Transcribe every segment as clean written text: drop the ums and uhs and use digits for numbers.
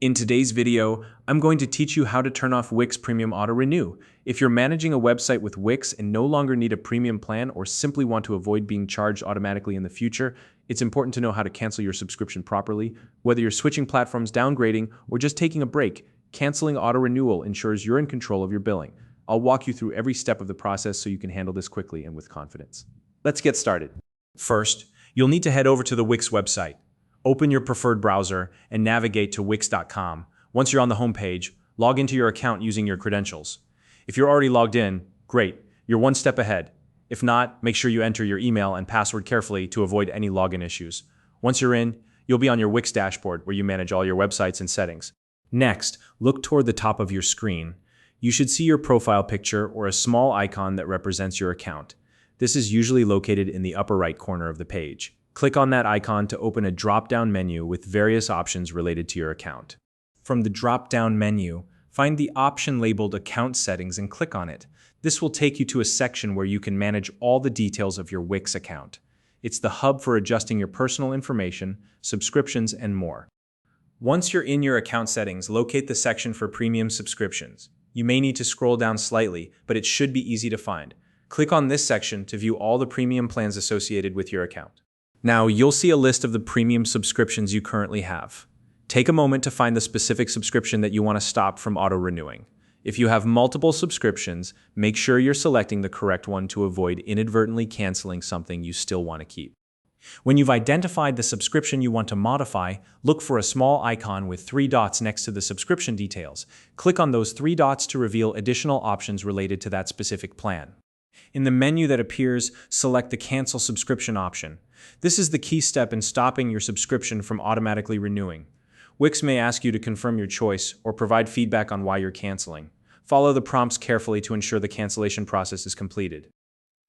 In today's video, I'm going to teach you how to turn off Wix Premium Auto Renew. If you're managing a website with Wix and no longer need a premium plan or simply want to avoid being charged automatically in the future, it's important to know how to cancel your subscription properly. Whether you're switching platforms, downgrading, or just taking a break, canceling auto renewal ensures you're in control of your billing. I'll walk you through every step of the process so you can handle this quickly and with confidence. Let's get started. First, you'll need to head over to the Wix website. Open your preferred browser and navigate to wix.com. Once you're on the home page, log into your account using your credentials. If you're already logged in, great, you're one step ahead. If not, make sure you enter your email and password carefully to avoid any login issues. Once you're in, you'll be on your Wix dashboard where you manage all your websites and settings. Next, look toward the top of your screen. You should see your profile picture or a small icon that represents your account. This is usually located in the upper right corner of the page. Click on that icon to open a drop-down menu with various options related to your account. From the drop-down menu, find the option labeled Account Settings and click on it. This will take you to a section where you can manage all the details of your Wix account. It's the hub for adjusting your personal information, subscriptions, and more. Once you're in your account settings, locate the section for premium subscriptions. You may need to scroll down slightly, but it should be easy to find. Click on this section to view all the premium plans associated with your account. Now, you'll see a list of the premium subscriptions you currently have. Take a moment to find the specific subscription that you want to stop from auto-renewing. If you have multiple subscriptions, make sure you're selecting the correct one to avoid inadvertently canceling something you still want to keep. When you've identified the subscription you want to modify, look for a small icon with 3 dots next to the subscription details. Click on those 3 dots to reveal additional options related to that specific plan. In the menu that appears, select the Cancel Subscription option. This is the key step in stopping your subscription from automatically renewing. Wix may ask you to confirm your choice or provide feedback on why you're canceling. Follow the prompts carefully to ensure the cancellation process is completed.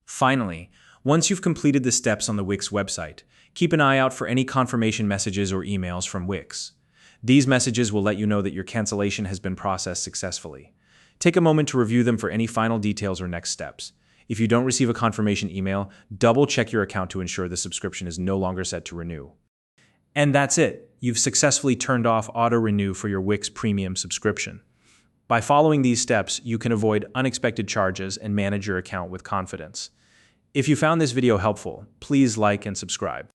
Finally, once you've completed the steps on the Wix website, keep an eye out for any confirmation messages or emails from Wix. These messages will let you know that your cancellation has been processed successfully. Take a moment to review them for any final details or next steps. If you don't receive a confirmation email, double-check your account to ensure the subscription is no longer set to renew. And that's it. You've successfully turned off auto-renew for your Wix Premium subscription. By following these steps, you can avoid unexpected charges and manage your account with confidence. If you found this video helpful, please like and subscribe.